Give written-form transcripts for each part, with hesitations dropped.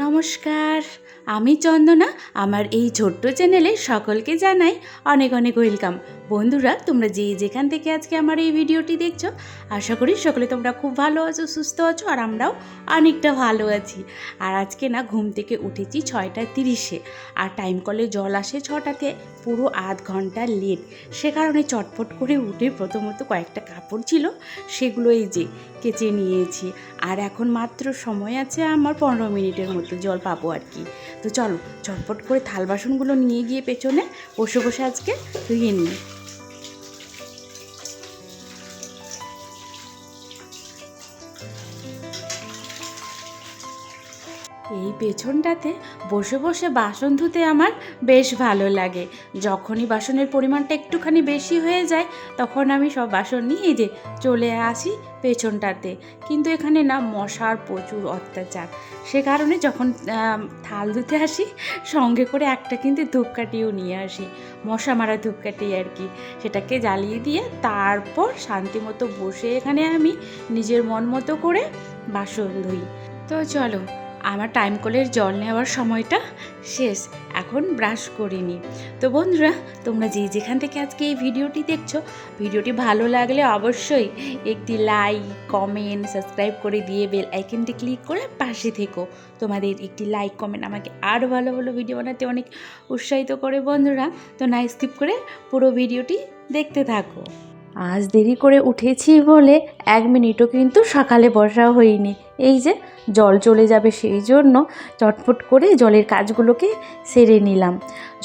নমস্কার, আমি চন্দনা। আমার এই ছোট্ট চ্যানেলে সকলকে জানাই অনেক অনেক ওয়েলকাম। বন্ধুরা, তোমরা যেখান থেকে আজকে আমার এই ভিডিওটি দেখছো, আশা করি সকলে তোমরা খুব ভালো আছো, সুস্থ আছো, আর আমরাও অনেকটা ভালো আছি। আর আজকে না ঘুম থেকে উঠেছি 6:30-এ, আর টাইম কলে জল আসে 6টাতে, পুরো আধ ঘন্টা লেট। সে কারণে চটপট করে উঠে প্রথমত কয়েকটা কাপড় ছিল, সেগুলো এই যে কেচে নিয়েছি। আর এখন মাত্র সময় আছে আমার 15 মিনিটের মতো জল পাবো আর কি। তো চলো চটপট করে থাল বাসনগুলো নিয়ে গিয়ে পেছনে বসে বসে আজকে ধুয়ে নিই। এই পেছনটাতে বসে বসে বাসন ধুতে আমার বেশ ভালো লাগে। যখনই বাসনের পরিমাণটা একটুখানি বেশি হয়ে যায়, তখন আমি সব বাসন নিয়ে এই যে চলে আসি পেছনটাতে। কিন্তু এখানে না মশার প্রচুর অত্যাচার, সে কারণে যখন থাল ধুতে আসি সঙ্গে করে একটা কিন্তু ধূপকাঠিও নিয়ে আসি, মশা মারা ধূপকাঠি আর কি। সেটাকে জ্বালিয়ে দিয়ে তারপর শান্তি মতো বসে এখানে আমি নিজের মন মতো করে বাসন ধুই। তো চলো, আমার টাইম কলের জল নেওয়ার সময়টা শেষ, এখন ব্রাশ করিনি। তো বন্ধুরা, তোমরা যেখান থেকে আজকে এই ভিডিওটি দেখছো, ভিডিওটি ভালো লাগলে অবশ্যই একটি লাইক, কমেন্ট, সাবস্ক্রাইব করে দিয়ে বেল আইকনটি ক্লিক করে পাশে থেকো। তোমাদের একটি লাইক, কমেন্ট আমাকে আরও ভালো ভালো ভিডিও বানাতে অনেক উৎসাহিত করে বন্ধুরা। তো না স্কিপ করে পুরো ভিডিওটি দেখতে থাকো। আজ দেরি করে উঠেছি বলে 1 মিনিটও কিন্তু সকালে বসা হয়নি। এই যে জল চলে যাবে সেই জন্য চটপট করে জলের কাজগুলোকে সেরে নিলাম।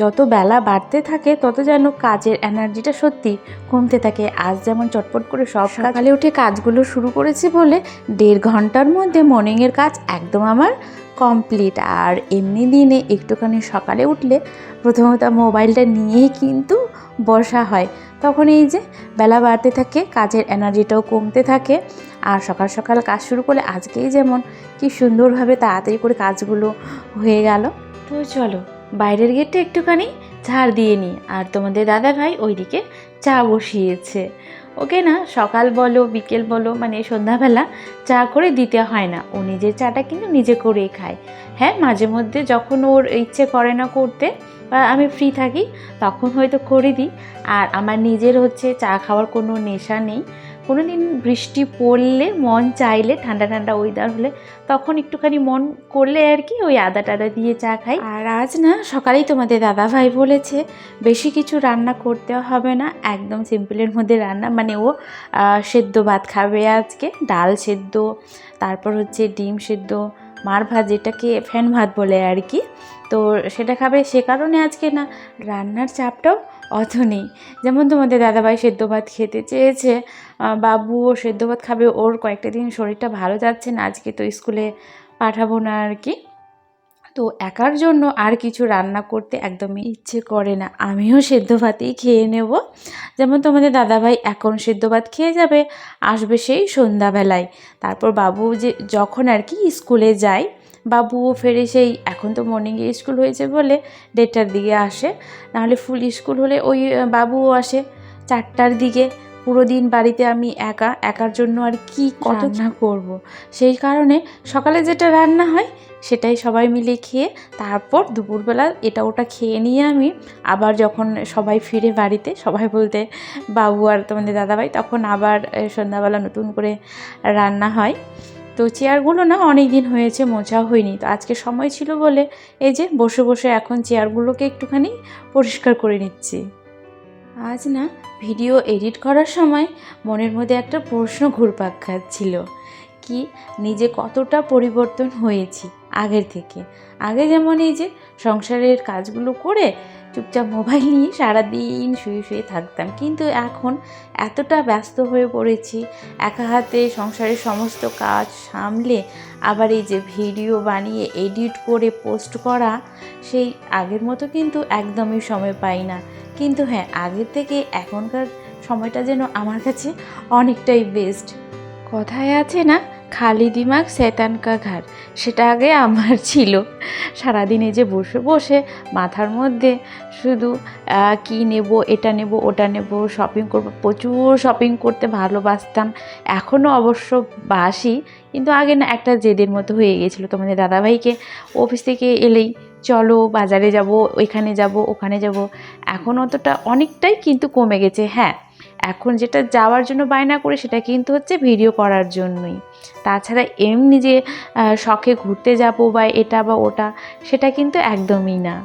যত বেলা বাড়তে থাকে তত যেন কাজের এনার্জিটা সত্যি কমতে থাকে। আজ যেমন চটপট করে সব সকালে উঠে কাজগুলো শুরু করেছি বলে 1.5 ঘন্টার মধ্যে মর্নিংয়ের কাজ একদম আমার কমপ্লিট। আর এমনি দিনে একটুখানি সকালে উঠলে প্রথমত মোবাইলটা নিয়েই কিন্তু বসা হয়, তখন এই যে বেলা বাড়তে থাকে, কাজের এনার্জিটাও কমতে থাকে। আর সকাল সকাল কাজ শুরু করলে আজকেই যেমন কি সুন্দরভাবে তাড়াতাড়ি করে কাজগুলো হয়ে গেল। তো চলো বাইরের গেটটা একটুখানি ঝাড় দিয়ে নিই। আর তোমাদের দাদা ভাই ওইদিকে চা বসিয়েছে। ওকে না সকাল বলো বিকেল বলো মানে সন্ধ্যাবেলা চা করে দিতে হয় না, ও নিজের চাটা কিন্তু নিজে করেই খায়। হ্যাঁ, মাঝে মধ্যে যখন ওর ইচ্ছে করে না করতে বা আমি ফ্রি থাকি তখন হয়তো করে দিই। আর আমার নিজের হচ্ছে চা খাওয়ার কোনো নেশা নেই। কোনো দিন বৃষ্টি পড়লে, মন চাইলে, ঠান্ডা ঠান্ডা ওয়েদার হলে তখন একটুখানি মন করলে আর কি ওই আদা টাদা দিয়ে চা খাই। আর আজ না সকালেই তোমাদের দাদা ভাই বলেছে বেশি কিছু রান্না করতে হবে না, একদম সিম্পলের মধ্যে রান্না, মানে ও সেদ্ধ ভাত খাবে আজকে, ডাল সেদ্ধ, তারপর হচ্ছে ডিম সেদ্ধ, মার ভাত যেটাকে ফ্যান ভাত বলে আর কি, তো সেটা খাবে। সে কারণে আজকে না রান্নার চাপটাও অত নেই। যেমন তোমাদের দাদাভাই সেদ্ধ ভাত খেতে চেয়েছে, বাবুও সেদ্ধ ভাত খাবে, ওর কয়েকটা দিন শরীরটা ভালো যাচ্ছে না, আজকে তো স্কুলে পাঠাবো না আর কি। তো একার জন্য আর কিছু রান্না করতে একদমই ইচ্ছে করে না, আমিও সেদ্ধ ভাতেই খেয়ে নেব। যেমন তোমাদের দাদাভাই এখন সেদ্ধ ভাত খেয়ে যাবে, আসবে সেই সন্ধ্যাবেলায়। তারপর বাবু যে যখন আর কি স্কুলে যায়, বাবুও ফেরে সেই, এখন তো মর্নিংয়ে স্কুল হয়েছে বলে 1:30টার দিকে আসে, নাহলে ফুল স্কুল হলে ওই বাবুও আসে 4টার দিকে। পুরো দিন বাড়িতে আমি একার জন্য আর কি কত রান্না করব। সেই কারণে সকালে যেটা রান্না হয় সেটাই সবাই মিলে খেয়ে তারপর দুপুরবেলা এটা ওটা খেয়ে নিয়ে আমি আবার যখন সবাই ফিরে বাড়িতে, সবাই বলতে বাবু আর তোমাদের দাদাভাই, তখন আবার সন্ধ্যাবেলা নতুন করে রান্না হয়। তো চেয়ারগুলো না অনেক দিন হয়েছে মোছা হয়নি, তো আজকে সময় ছিল বলে এই যে বসে বসে এখন চেয়ারগুলোকে একটুখানি পরিষ্কার করে নিচ্ছি। আজ না ভিডিও এডিট করার সময় মনের মধ্যে একটা প্রশ্ন ঘুরপাক খাচ্ছিল, কি নিজে কতটা পরিবর্তন হয়েছি আগের থেকে। আগে যেমন এই যে সংসারের কাজগুলো করে চুপচাপ মোবাইল নিয়ে সারাদিন শুয়ে শুয়ে থাকতাম, কিন্তু এখন এতটা ব্যস্ত হয়ে পড়েছি, একা হাতে সংসারের সমস্ত কাজ সামলে আবার এই যে ভিডিও বানিয়ে এডিট করে পোস্ট করা, সেই আগের মতো কিন্তু একদমই সময় পাই না। কিন্তু হ্যাঁ, আগের থেকে এখনকার সময়টা যেন আমার কাছে অনেকটাই বেস্ট। কথায় আছে না, খালি দিমাগ শয়তান কা ঘর, সেটা আগে আমার ছিল। সারাদিনে যে বসে বসে মাথার মধ্যে শুধু কী নেব, এটা নেব, ওটা নেব, শপিং করব, প্রচুর শপিং করতে ভালোবাসতাম, এখনও অবশ্য বাসি, কিন্তু আগে না একটা জেদের মতো হয়ে গিয়েছিলো। তোমাদের দাদাভাইকে অফিস থেকে এলেই চলো বাজারে যাব, ওইখানে যাব, ওখানে যাব। এখন অতটা অনেকটাই কিন্তু কমে গেছে। হ্যাঁ, এখন যেটা যাওয়ার জন্য বায়না করে সেটা কিন্তু হচ্ছে ভিডিও করার জন্যই। তাছাড়া এমনি যে শখে ঘুরতে যাব বা এটা বা ওটা, সেটা কিন্তু একদমই না।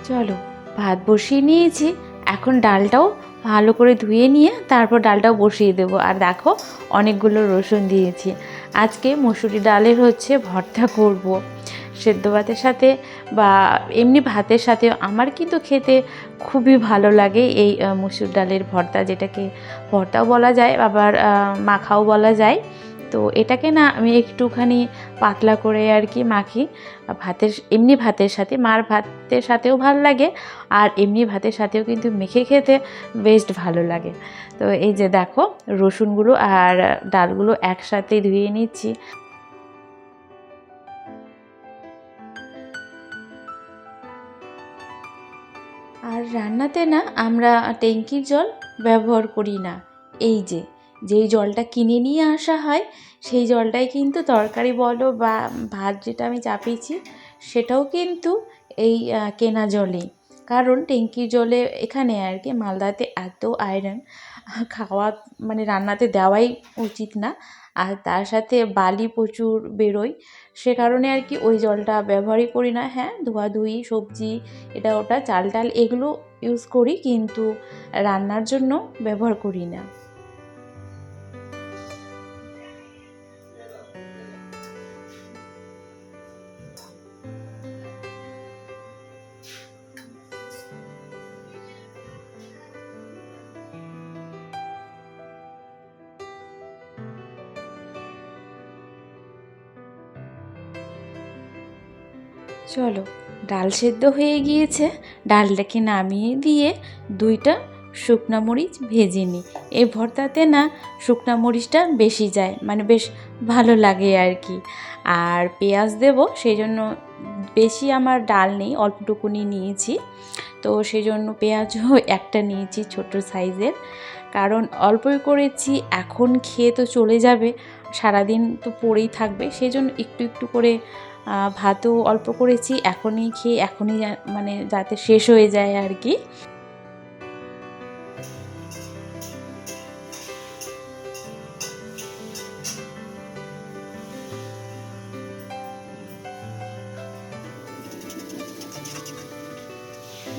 চলো, ভাত বসিয়ে নিয়েছি, এখন ডালটাও ভালো করে ধুয়ে নিয়ে তারপর ডালটাও বসিয়ে দেবো। আর দেখো, অনেকগুলো রসুন দিয়েছি। আজকে মসুরি ডালের হচ্ছে ভর্তা করব, সেদ্ধ ভাতের সাথে বা এমনি ভাতের সাথে। আমার কিন্তু খেতে খুবই ভালো লাগে এই মসুর ডালের ভর্তা, যেটাকে ভর্তাও বলা যায় আবার মাখাও বলা যায়। তো এটাকে না আমি একটুখানি পাতলা করে আর কি মাখি এমনি ভাতের সাথে, মার ভাতের সাথেও ভালো লাগে, আর এমনি ভাতের সাথেও কিন্তু মেখে খেতে বেশ ভালো লাগে। তো এই যে দেখো, রসুনগুলো আর ডালগুলো একসাথে ধুয়ে নিচ্ছি। আর রান্নাতে না আমরা ট্যাঙ্কির জল ব্যবহার করি না। এই যে যেই জলটা কিনে নিয়ে আসা হয়, সেই জলটাই কিন্তু তরকারি বলো বা ভাত যেটা আমি চাপিয়েছি, সেটাও কিন্তু এই কেনা জলেই। কারণ ট্যাঙ্কির জলে এখানে আর কি মালদাতে এত আয়রন, খাওয়া মানে রান্নাতে দেওয়াই উচিত না। আর তার সাথে বালি প্রচুর বেরোয়, সে কারণে আর কি ওই জলটা ব্যবহারই করি না। হ্যাঁ, ধোয়াধুয়ি সবজি এটা ওটা চাল টাল এগুলো ইউজ করি, কিন্তু রান্নার জন্য ব্যবহার করি না। চলো, ডাল সেদ্ধ হয়ে গিয়েছে, ডালটাকে নামিয়ে দিয়ে 2টা শুকনো মরিচ ভেজে নিই। এই ভর্তাতে না শুকনো মরিচটা বেশি যায়, মানে বেশ ভালো লাগে আর কি। আর পেঁয়াজ দেব, সেই জন্য বেশি আমার ডাল নেই, অল্পটুকুনি নিয়েছি। তো সেই জন্য পেঁয়াজও একটা নিয়েছি ছোট সাইজের, কারণ অল্পই করেছি, এখন খেয়ে তো চলে যাবে, সারাদিন তো পড়েই থাকবে, সেই জন্য একটু একটু করে ভাতও অল্প করেছি, এখনই খেয়ে এখনই মানে যাতে শেষ হয়ে যায় আর কি।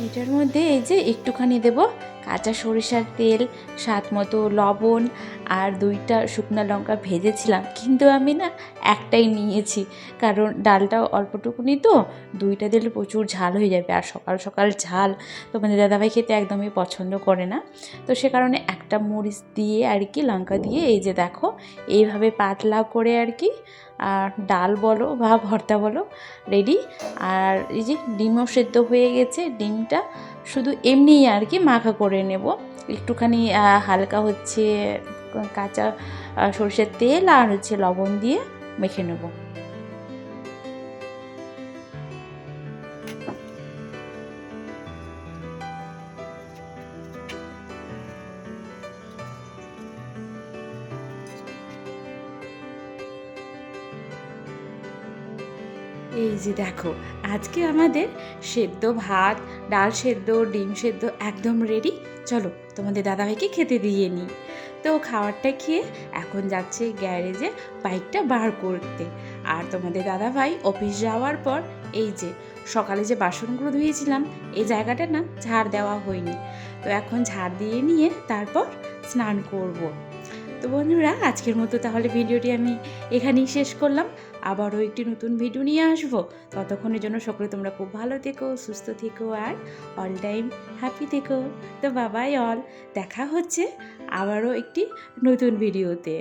এটার মধ্যে এই যে একটুখানি দেব কাঁচা সরিষার তেল, স্বাদ মতো লবণ, আর 2টা শুকনো লঙ্কা ভেজেছিলাম, কিন্তু আমি না একটাই নিয়েছি, কারণ ডালটা অল্পটুকুনি তো, 2টা দিলে প্রচুর ঝাল হয়ে যাবে, আর সকাল সকাল ঝাল তো মানে দাদাভাই খেতে একদমই পছন্দ করে না। তো সে কারণে একটা মরিচ দিয়ে আর কি, লঙ্কা দিয়ে এই যে দেখো এইভাবে পাতলা করে আর কি ডাল বলো বা ভর্তা বলো রেডি। আর এই যে ডিমও সেদ্ধ হয়ে গেছে, ডিমটা শুধু এমনিই আর কি মাখা করে নেব, একটুখানি হালকা হচ্ছে কাঁচা সরষের তেল আর হচ্ছে লবণ দিয়ে মেখে নেব। এই যে দেখো, আজকে আমাদের সেদ্ধ ভাত, ডাল সেদ্ধ, ডিম সেদ্ধ একদম রেডি। চলো তোমাদের দাদাভাইকে খেতে দিয়ে নিই। তো খাবারটা খেয়ে এখন যাচ্ছে গ্যারেজে বাইকটা বার করতে। আর তোমাদের দাদাভাই অফিস যাওয়ার পর এই যে সকালে যে বাসনগুলো ধুয়েছিলাম এই জায়গাটা না ঝাড় দেওয়া হয়নি, তো এখন ঝাড় দিয়ে নিয়ে তারপর স্নান করব। তো বন্ধুরা, আজকের মতো তাহলে ভিডিওটি আমি এখানেই শেষ করলাম। আবারও একটি নতুন ভিডিও নিয়ে আসবো। ততক্ষণের জন্য সকলে তোমরা খুব ভালো থেকো, সুস্থ থেকো আর অল টাইম হ্যাপি থেকো। তো বাবাই অল, দেখা হচ্ছে আবারও একটি নতুন ভিডিওতে।